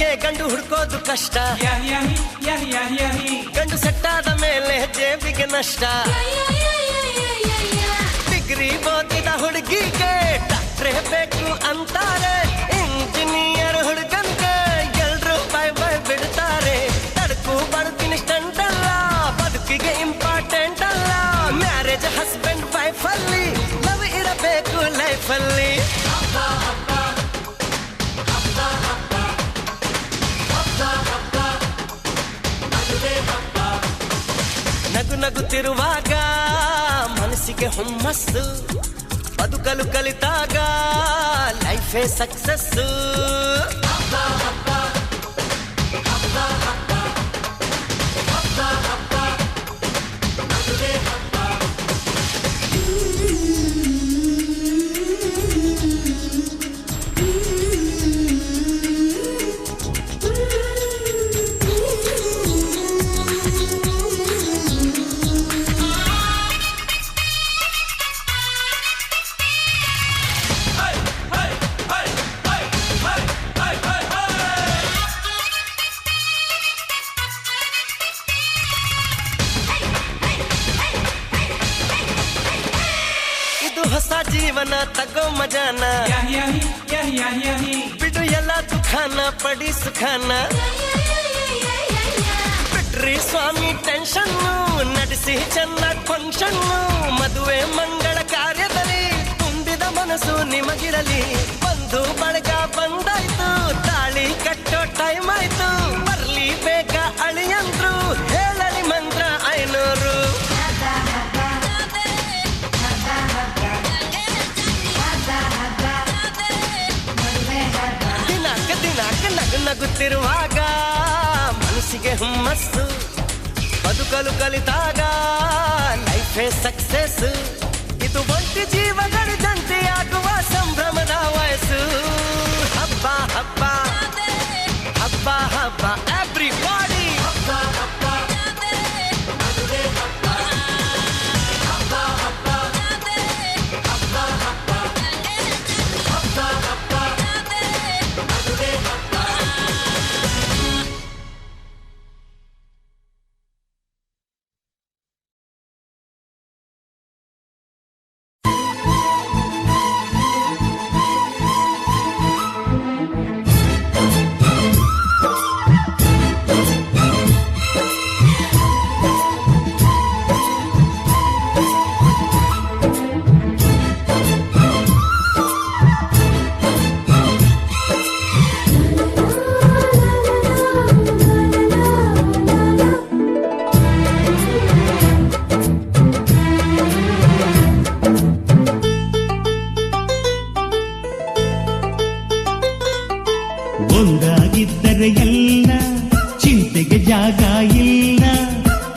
ಜೋಡಿಗೆ ಗಂಡು ಹುಡ್ಕೋದು ಕಷ್ಟ, ಗಂಡು ಸೆಟ್ಟಾದ ಮೇಲೆ ಜೇಬಿಗೆ ನಷ್ಟ. ಡಿಗ್ರಿ ಓದಿದ ಹುಡುಗಿಗೆ ಡಾಕ್ಟ್ರೇ ಬೇಕು ಅಂತಾರೆ, ಇಂಜಿನಿಯರ್ ಹುಡುಗನ್ಗೆ ಎಲ್ರು ಬೈ ಬೈ ಬಿಡ್ತಾರೆ. ತಡಕು ಬಡ್ತೀನಿ ಸ್ಟಂಟ್ ಅಲ್ಲ, ಬದುಕಿಗೆ ಇಂಪಾರ್ಟೆಂಟ್ ಅಲ್ಲ. ಮ್ಯಾರೇಜ್ ಹಸ್ಬೆಂಡ್ ವೈಫ್ ಅಲ್ಲಿ ಲವ್ ಇರಬೇಕು ಲೈಫ್ ಅಲ್ಲಿ. ನಗು ನಗುತ್ತಿರುವಾಗ ಮನಸ್ಸಿಗೆ ಹುಮ್ಮಸ್ಸು, ಬದುಕಲು ಕಲಿತಾಗ ಲೈಫೇ ಸಕ್ಸಸ್ಸು. ಹೊಸ ಜೀವನ ತಗೋ ಮಜಾನ, ಬಿಡು ಎಲ್ಲ ದುಃಖಾನ ಪಡಿ ಸುಖಾನ. ಬಿಟ್ರಿ ಸ್ವಾಮಿ ಟೆನ್ಷನ್ನು, ನಡೆಸಿ ಚೆನ್ನಾಗಿ ಫಂಕ್ಷನ್ನು. ಮದುವೆ ಮಂಗಳ ಕಾರ್ಯದಲ್ಲಿ ತುಂಬಿದ ಮನಸ್ಸು ನಿಮಗಿರಲಿ. ಬಂಧು ಬಳಗ ಬಂದಾಯ್ತು, ತಾಳಿ ಕಟ್ಟೋ ಟೈಮ್ ಆಯ್ತು. ಬರ್ಲಿ ಬೇಗ ಅಳಿಯಂದ್ರು, ಹೇಳಲಿ ಮಂತ್ರ 500. ನಗುತ್ತಿರುವಾಗ ಮನಸ್ಸಿಗೆ ಹುಮ್ಮಸ್ಸು, ಬದುಕಲು ಕಲಿತಾಗ ಲೈಫೇ ಸಕ್ಸಸ್. ಇದು ಒಂಟಿ ಜೀವಗಳು ಜಂಟಿಯಾಗುವ ಸಂಭ್ರಮದ ವಯಸ್ಸು. ಹಬ್ಬ ಹಬ್ಬ ಹಬ್ಬ ಹಬ್ಬ ಎವ್ರಿಬಾಡಿ. ಒಂದಾಗಿದ್ದರೆ ಎಲ್ಲ ಚಿಂತೆಗೆ ಜಾಗ ಇಲ್ಲ,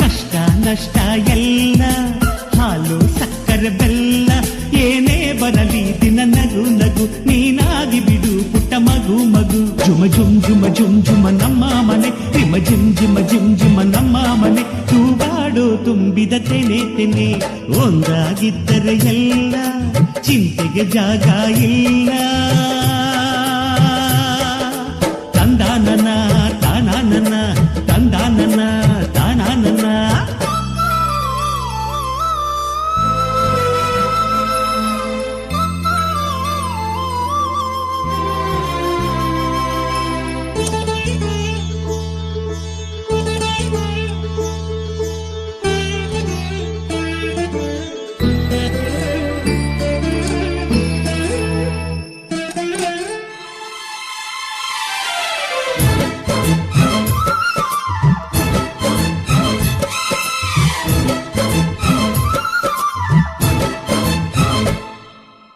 ಕಷ್ಟ ನಷ್ಟ ಎಲ್ಲ ಹಾಲು ಸಕ್ಕರೆ ಬೆಲ್ಲ. ಏನೇ ಬರಲಿ ದಿನ ನಗು ನಗು, ನೀನಾಗಿ ಬಿಡು ಪುಟ್ಟ ಮಗು ಮಗು. ಜುಮ ಜುಮ್ ಜುಮ ಜುಮ್ ಜುಮ ನಮ್ಮ ಮನೆ, ರಿಮ ಜಿಮ್ ಜಿಮ ಜಿಮ್ ಜಿಮ ನಮ್ಮ ಮನೆ. ತೂಗಾಡೋ ತುಂಬಿದ ತೆನೆ ತೆನೆ, ಒಂದಾಗಿದ್ದರೆ ಎಲ್ಲ ಚಿಂತೆಗೆ ಜಾಗ ಇಲ್ಲ. ತಂದಾನನ ತಾನಾನನ ತಂದಾನನ ತಾನಾನನ.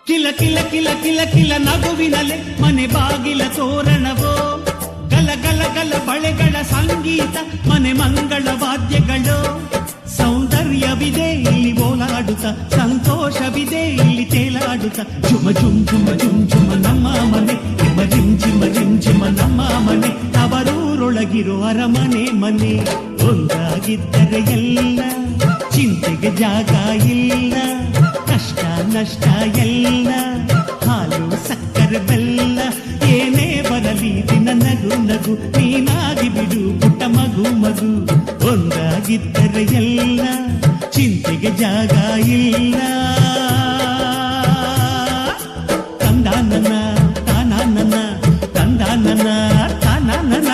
ಕಿಲ ಕಿಲ ಕಿಲ ಕಿಲ ಕಿಲ ನಗುವಿನಲೆ ಮನೆ ಬಾಗಿಲ ತೋರಣವೋ, ಗಲ ಗಲ ಗಲ ಬಳೆಗಳ ಸಂಗೀತ ಮನೆ ಮಂಗಳ ವಾದ್ಯಗಳು. ಸೌಂದರ್ಯವಿದೆ ಇಲ್ಲಿ ಓಲಾಡುತ್ತ, ಸಂತೋಷವಿದೆ ಇಲ್ಲಿ ತೇಲಾಡುತ್ತ. ಜುಮ ಜುಮ್ ಜುಮ ಜುಮ್ ಜುಮ ನಮ್ಮ ಮನೆ, ಜಿಮ ಜಿಮ್ ಜಿಮ ಜಿಮ್ ಜಿಮ ನಮ್ಮ ಮನೆ. ಅವರೂರೊಳಗಿರೋ ಅರಮನೆ ಮನೆ. ಒಂದಾಗಿದ್ದರೆ ಎಲ್ಲ ಚಿಂತೆಗೆ ಜಾಗ ಇಲ್ಲ, ಕಷ್ಟ ನಷ್ಟ ಎಲ್ಲ ಹಾಲು ಸಕ್ಕರೆ ಬೆಲ್ಲ. ಏನೇ ಬರಲಿ ದಿನ ನಗು ನಗು ನೀನಾಗಿ ಬಿಡು ಪುಟ್ಟ ಮಗು ಮಗು. ಒಂದಾಗಿದ್ದರೆ ಎಲ್ಲ ಚಿಂತೆಗೆ ಜಾಗ ಇಲ್ಲ. ತಂದಾನನ ತಾನಾನನ ತಂದಾನನ ತಾನಾನನ.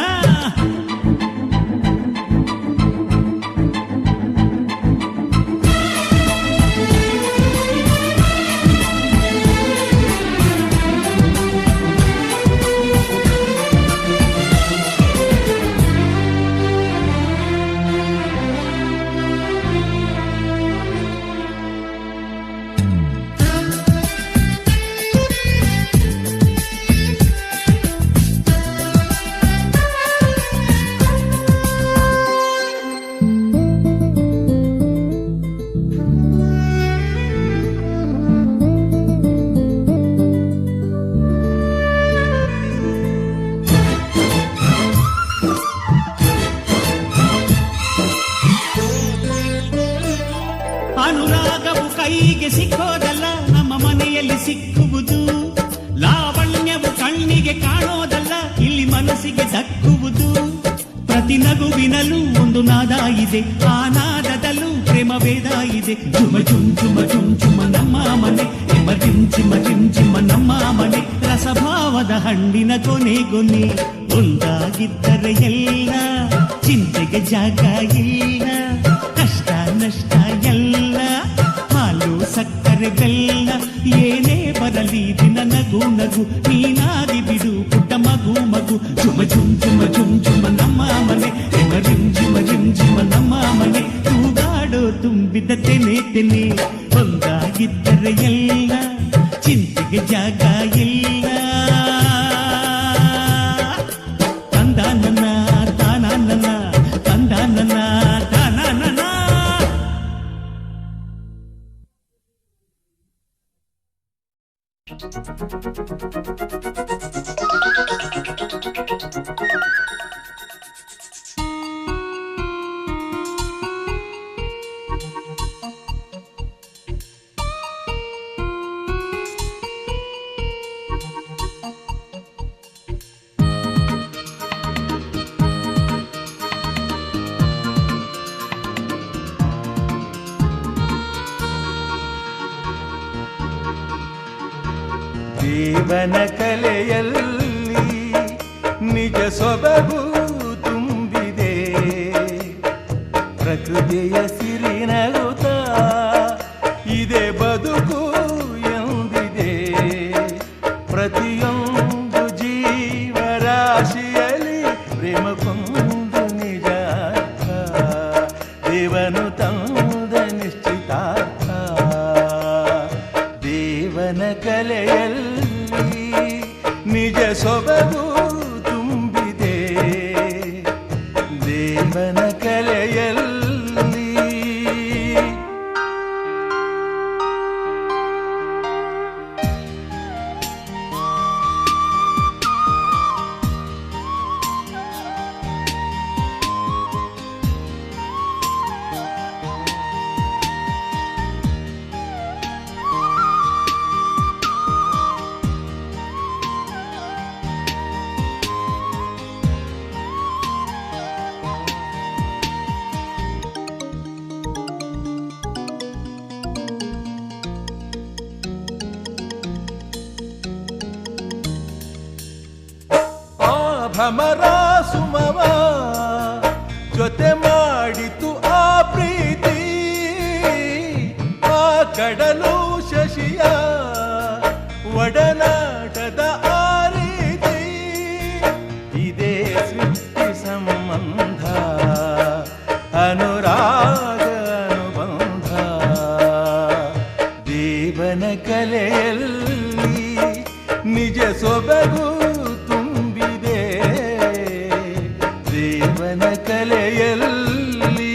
ಅನುರಾಗವು ಕೈಗೆ ಸಿಕ್ಕೋದಲ್ಲ, ನಮ್ಮ ಮನೆಯಲ್ಲಿ ಸಿಕ್ಕುವುದು. ಲಾವಣ್ಯವು ಕಣ್ಣಿಗೆ ಕಾಣೋದಲ್ಲ, ಇಲ್ಲಿ ಮನಸ್ಸಿಗೆ ದಕ್ಕುವುದು. ಪ್ರತಿ ನಗುವಿನಲ್ಲೂ ಒಂದು ನಾದ ಇದೆ, ಆ ನಾದದಲ್ಲೂ ಪ್ರೇಮ ವೇದ ಇದೆ. ಜುಮ ಜುಮ್ ಜುಮ ಜುಮ್ ಜುಮ ನಮ್ಮ ಮನೆ, ಎಮ ಜಿಮ್ ಚಿಮ ಜಿಮ್ ಚಿಮ ನಮ್ಮ ಮನೆ. ರಸಭಾವದ ಹಣ್ಣಿನ ಕೊನೆ ಕೊನೆ. ಒಂದಾಗಿದ್ದರೆ ಎಲ್ಲ ಚಿಂತೆಗೆ ಜಾಗ ಇಲ್ಲ. ಕಷ್ಟ ನಷ್ಟ ಎಲ್ಲ ಹಾಲು ಸಕ್ಕರೆ ಬೆಲ್ಲ ಏನೇ ಬರಲಿ ದಿನ ನಗು ನಗು ನೀನಾಗಿ ಬಿಡು ಪುಟ್ಟ ಮಗು ಮಗು. ಜುಮ ಜುಮ್ ಜುಮ ಜುಮ್ ಜುಮ ನಮ್ಮ ಮನೆ, ಎಮ ಜಿಮ್ ಜಿಮ ಜಿಮ್ ಜಿಮ ನಮ್ಮ ಮನೆ. ತೂಗಾಡೋ ತುಂಬಿದ ತೆನೆ ತೆನೆ. ಒಂದಾಗಿದ್ದರೆ ಎಲ್ಲ ಚಿಂತೆಗೆ ಜಾಗ ಇಲ್ಲ. ತಂದಾನನ ತಾನಾನನ ತಂದಾನನ ತಾನಾನನ. ಜೀವನ ಕಲೆಯಲ್ಲಿ ನಿಜ ಸೊಬಗು ತುಂಬಿದೆ. ಪ್ರಕೃತಿಯ ಸಿರಿ ನಗುತ್ತ ಇದೆ ಬದುಕು ಎಂದಿದೆ. ಪ್ರತಿಯೊಂದು ಜೀವರಾಶಿಯಲ್ಲಿ ಪ್ರೇಮ ಕೊಂದು ನಿಜ ಅರ್ಥ. ದೇವನು ತಂದ ನಿಶ್ಚಿತಾರ್ಥ. ದೇವನ ಕಲೆಯಲ್ಲಿ ನಿಜ ಸೊಬಗು ತುಂಬಿದೆ. ದೇವನ ಕಲೆಯಲ್ಲಿ ಭ್ರಮರ ಸುಮವ ಜೊತೆ ಮಾಡಿತು ಆ ಪ್ರೀತಿ. ಆ ಕಡಲು ಶಶಿಯ ಒಡನಾಟದ ಆ ರೀತಿ. ಇದೇ ಸೃಷ್ಟಿ ಸಂಬಂಧ ಅನುರಾಗ ಅನುಬಂಧ. ದೇವನ ಕಲೆಯಲ್ಲಿ ನಿಜ ಸೊಬಗು ತುಂಬಿದೆ. ದೇವನ ಕಲೆಯಲ್ಲಿ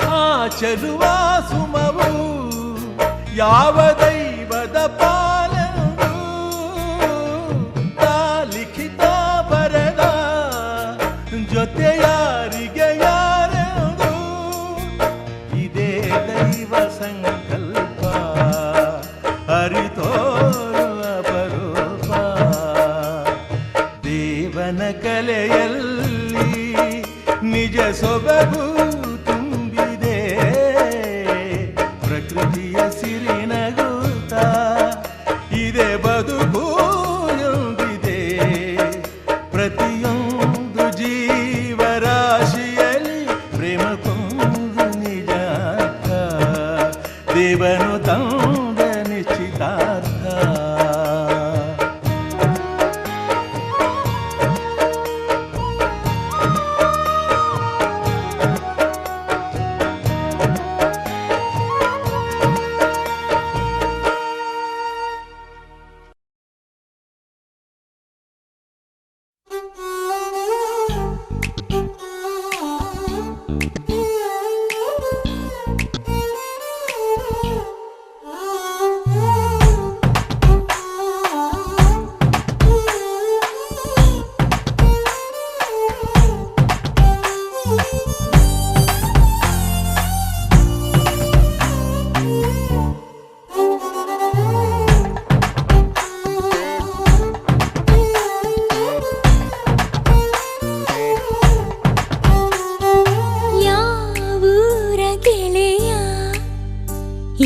ಆ ಚೆಲುವ ಸುಮವು ಯಾವ ದೈವದ ಪಾಲನು. ಲಿಖಿತ ಬರದ ಜೊತೆ ಯಾರಿಗೆ ಯಾರೆಂದು ದೈವ ಸಂಕಲ್ಪ ಅರಿತೋರುವ ಅಪರೂಪ ದೇವನ ಕಲೆಯಲ್ಲಿ ನಿಜ ಸೊಬಗು ತುಂಬಿದೆ ಪ್ರಕೃತಿಯ ಸಿರಿನಗುತ್ತ ಇದೆ ಬದುಕು ಎಂದಿದೆ ಪ್ರತಿಯೊಂದು ಜೀವರಾಶಿಯಲ್ಲಿ ಪ್ರೇಮ ಕೊಂದು ನಿಜ ದೇವನು ತಂದ ನಿಶ್ಚಿತಾರ್ಥ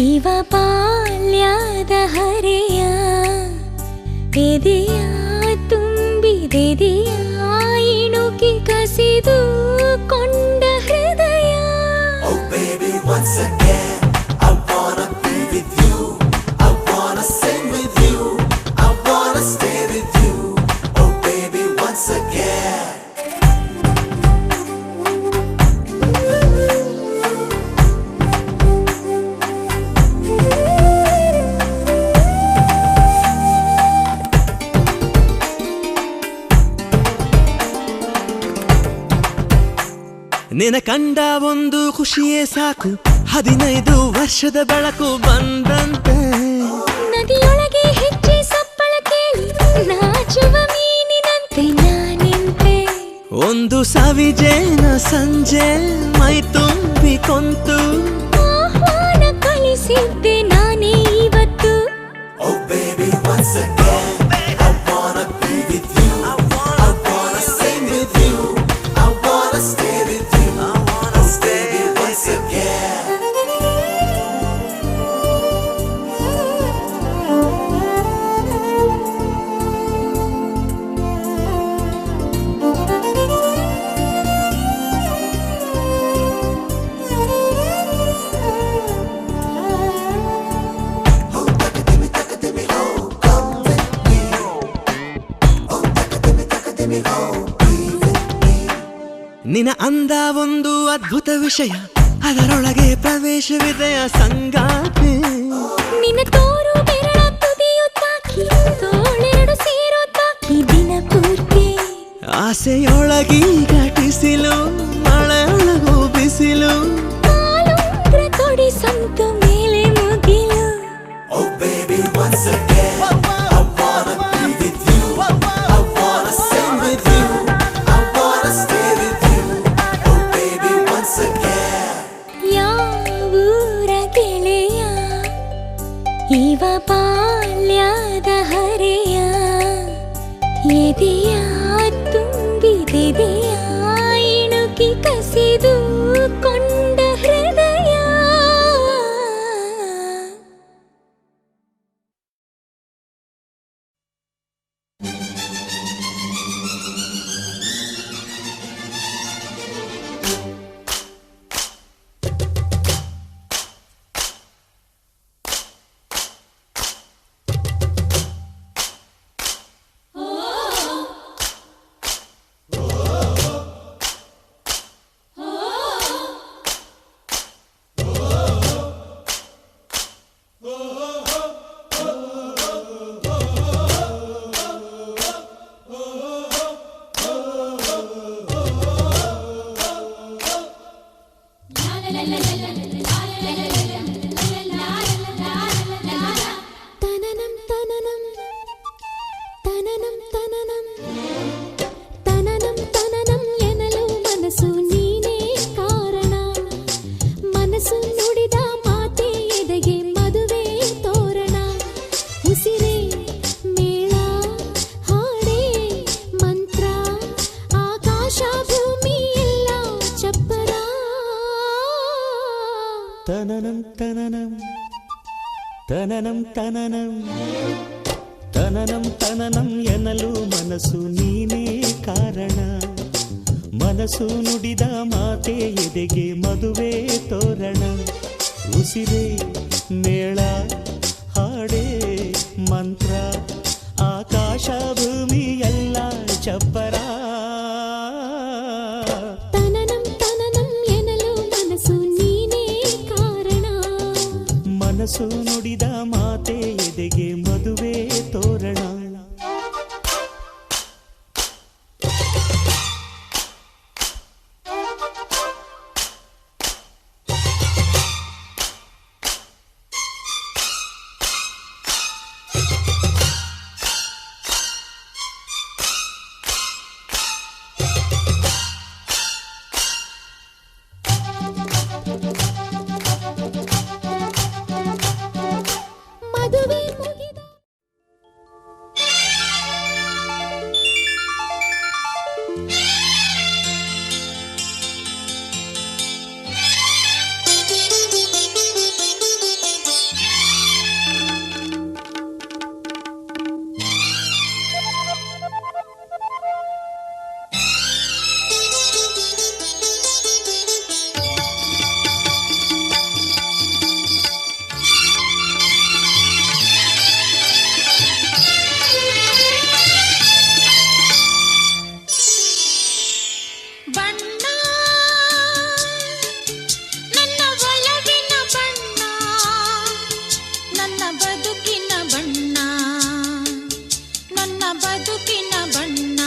ಇವ ಬಾಲ್ಯದ ಹರೆಯ ಎದೆಯ ತುಂಬಿದೆದೆಯ ಇಣುಕಿ ಕಸಿದು ಕೊಂಡ ಹೃದಯ Oh baby once again I wanna be with you I wanna sing with you I wanna stay with you Oh baby once again ನಿನ ಕಂಡ ಒಂದು ಖುಷಿಯೇ ಸಾಕು 15 ವರ್ಷದ ಬೆಳಕು ಬಂದಂತೆ ನದಿಯೊಳಗೆ ಹೆಜ್ಜೆ ಸಪ್ಪಳ ಕೇಳಿ ನಾಚುವ ಮೀನಿನಂತೆ ನಾನಿಂತೆ ಒಂದು ಸವಿಜೇನ ಸಂಜೆ ಮೈ ತುಂಬಿ ಕೊಂತು ಆಹ್ವಾನ ಕಳಿಸಿದ್ದೆ ನಾನೇ ಇವತ್ತು Oh baby once again I wanna be with you I wanna sing with you I wanna stay with you Oh baby once again ನಿನ ಅಂದ ಒಂದು ಅದ್ಭುತ ವಿಷಯ ಅದರೊಳಗೆ ಪ್ರವೇಶವಿದೆಯ ಸಂಗಾತಿ ನಿನ್ನ ತೋರು ಬೆರಳ ತುದಿಯು ತಾಕಿ ತೋಳೆರಡು ಸೇರೋ ತಾಕಿ ದಿನ ಪೂರ್ತಿ ಆಸೆಯೊಳಗಿ ಘಟಿಸಿಲು ಮಳೆಯೊಳಗು ಬಿಸಿಲು ಕಾಲುಂಗ್ರ ಕೊಡಿ ಸಂತು ಮೇಲೆ ಮುಗಿಲು Oh baby once again I wanna be with you I wanna sing with you I wanna stay with you Oh baby once again ಯಾವೂರ ಗೆಳೆಯ ಇವ ಬಾಲ್ಯದ ಹರೆಯ ಎದೆಯ ತುಂಬಿದೆದೆಯ ಇಣುಕಿ ಕಸಿದು ಕೊಂಡ ಹೃದಯ ಮನಸ್ಸು ನುಡಿದ ಮಾತೆ ಎದೆಗೆ ಮದುವೆ ತೋರಣ ಉಸಿರೇ ಮೇಳ ಹಾಡೇ ಮಂತ್ರ ಆಕಾಶ ಭೂಮಿ ಎಲ್ಲ ಚಪ್ಪರ ತನನಂ ತನನಂ ತನನಂ ತನನಂ ತನನಂ ತನನಂ ಎನ್ನಲು ಮನಸ್ಸು ನೀನೇ ಕಾರಣ ಮನಸ್ಸು ನುಡಿದ ಮಾತೆ ಎದೆಗೆ ಮದುವೆ ತೋರಣ ಉಸಿರೇ ಮೇಳ ಹಾಡೇ ಮಂತ್ರ ಆಕಾಶ ಭೂಮಿ ಎಲ್ಲ ಚಪ್ಪರ ತನನಂ ತನನಂ ಎನ್ನಲು ಮನಸ್ಸು ನೀನೇ ಕಾರಣ ಮನಸ್ಸು ನುಡಿದ ಮಾತೆ ಎದೆಗೆ ಮದುವೆ ತೋರಣ ಮದುವೆ ಮುಗಿದ ಬಣ್ಣ ನನ್ನ ಒಲವಿನ ಬಣ್ಣ ನನ್ನ ಬದುಕಿನ ಬಣ್ಣ ನನ್ನ ಬದುಕಿನ ಬಣ್ಣ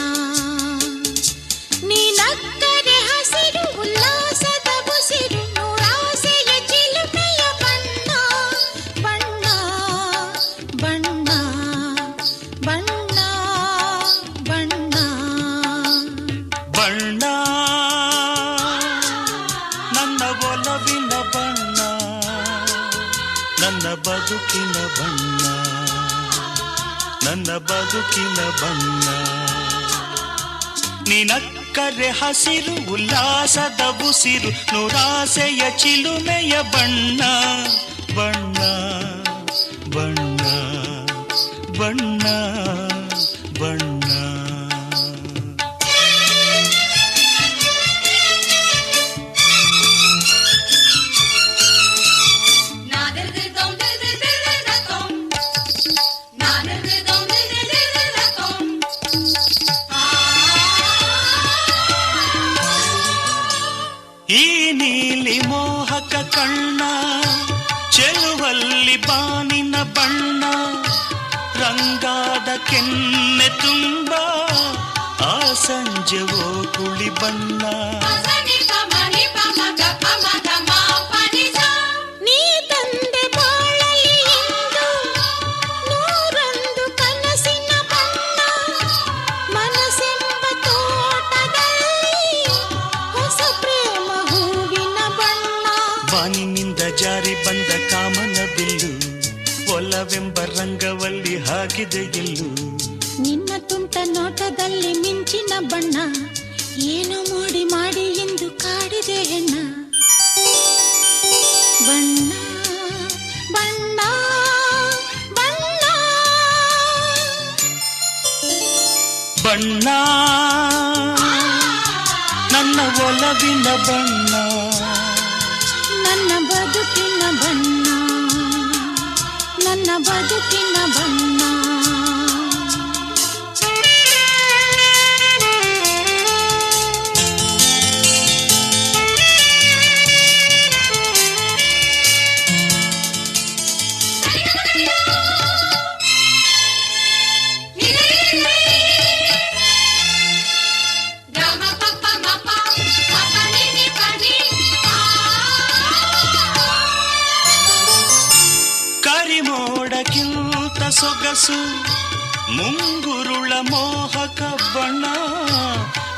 ನೀನಕ್ಕರೆ ಹಸಿರು ಉಲ್ಲಾಸದ ಉಸಿರು ನೂರಾಸೆಯ ಚಿಲುಮೆಯ ಬಣ್ಣ ಬಣ್ಣ ಬಣ್ಣ ಬಣ್ಣ ಬಣ್ಣ ಬಣ್ಣ ನನ್ನ ಒಲವಿನ ಬಣ್ಣ ನನ್ನ ಬದುಕಿನ ಬಣ್ಣ ನನ್ನ ಬದುಕಿನ ಬಣ್ಣ ನಿನಕ್ಕರೆ ಹಸಿರು ಉಲ್ಲಾಸದ ಉಸಿರು ನೂರಾಸೆಯ ಚಿಲುಮೆಯ ಬಣ್ಣ ಬಣ್ಣ ಬಣ್ಣ ಬಣ್ಣ ಬಣ್ಣ ಈ ನೀಲಿ ಮೋಹಕ ಕಣ್ಣ ಚೆಲುವಲ್ಲಿ ಬಾನಿನ ಬಣ್ಣ ರಂಗಾದ ಕೆನ್ನೆ ತುಂಬ ಆ ಸಂಜೆ ಓ ಕುಳಿ ಬಣ್ಣ ನೀ ತಂದೆ ಬಾಳಲಿ ಎಂದು ನೂರೊಂದು ಕನಸಿನ ಬಣ್ಣ ಮನಸ್ಸೆಂಬ ತೋಟದಲ್ಲಿ ಹೊಸ ಪ್ರೇಮ ಹೂವಿನ ಬಣ್ಣ ಬಾನಿನಿಂದ ಜಾರಿ ಬಂದ ಕಾಮನ ಬಿಲ್ಲು ಒಲವೆಂಬ ರಂಗವಲ್ಲಿ ಹಾಕಿದೆ ಎಲ್ಲೂ ನಿನ್ನ ತುಂಟ ನೋಟದಲ್ಲಿ ಮಿಂಚಿನ ಬಣ್ಣ ಏನು ಮಾಡಿ ಮಾಡಿ ಎಂದು ಕಾಡಿದೆ ಹೆಣ್ಣ ಬಣ್ಣ ಬಣ್ಣ ಬಣ್ಣ ಬಣ್ಣ ನನ್ನ ಒಲವಿನ ಬಣ್ಣ ನನ್ನ ಬದುಕಿನ ಬಣ್ಣ ನನ್ನ ಬದುಕಿನ ಬಣ್ಣ ಕರಿಮೋಡಕ್ಕಿಂತ ಸೊಗಸು ಮುಂಗುರುಳ ಮೋಹಕ ಬಣ್ಣ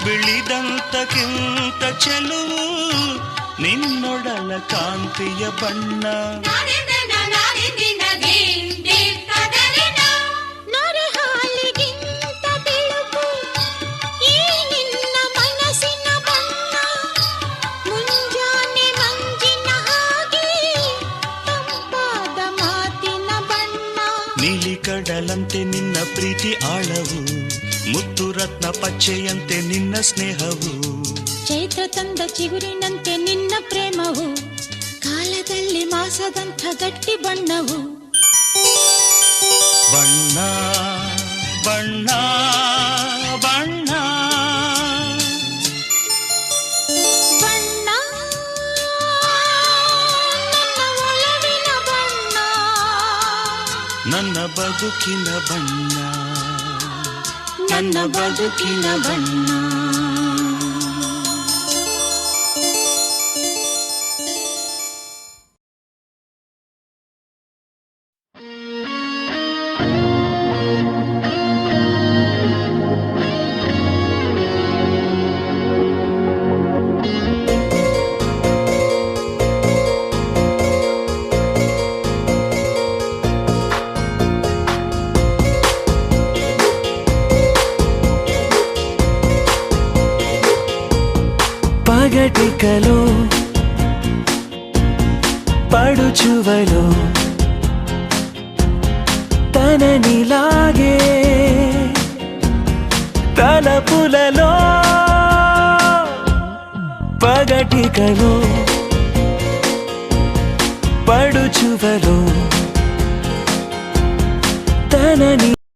ಬಿಳಿದಂತಕ್ಕಿಂತ ಚೆಲುವು ನಿನ್ನೊಡಲ ಕಾಂತಿಯ ಬಣ್ಣ ನೊರೆ ಹಾಲಿಗಿಂತ ಬೆಳಕು ಈ ನಿನ್ನ ಮನಸ್ಸಿನ ಬಣ್ಣ ಮುಂಜಾನೆ ಮಂಜಿನ ಹಾಗೆ ತಂಪಾದ ಮಾತಿನ ಬಣ್ಣ ನೀಲಿ ಕಡಲಂತೆ ನಿನ್ನ ಪ್ರೀತಿ ಆಳವು ಮುತ್ತು ರತ್ನ ಪಚ್ಚೆಯಂತೆ ನಿನ್ನ ಸ್ನೇಹವು ಚೈತ್ರ ತಂದ ಚಿಗುರಿನಂತೆ ನಿನ್ನ ಪ್ರೇಮವು ಕಾಲದಲ್ಲಿ ಮಾಸದಂಥ ಗಟ್ಟಿ ಬಣ್ಣವು ಬಣ್ಣ ಬಣ್ಣ ಬಣ್ಣ ಬಣ್ಣ ನನ್ನ ಒಲವಿನ ಬಣ್ಣ ನನ್ನ ಬದುಕಿನ ಬಣ್ಣ ನನ್ನ ಬದುಕಿನ ಬಣ್ಣ పగటికలో పడుచువలో తననిలాగే తలపులలో పగటికలో పడుచువలో తనని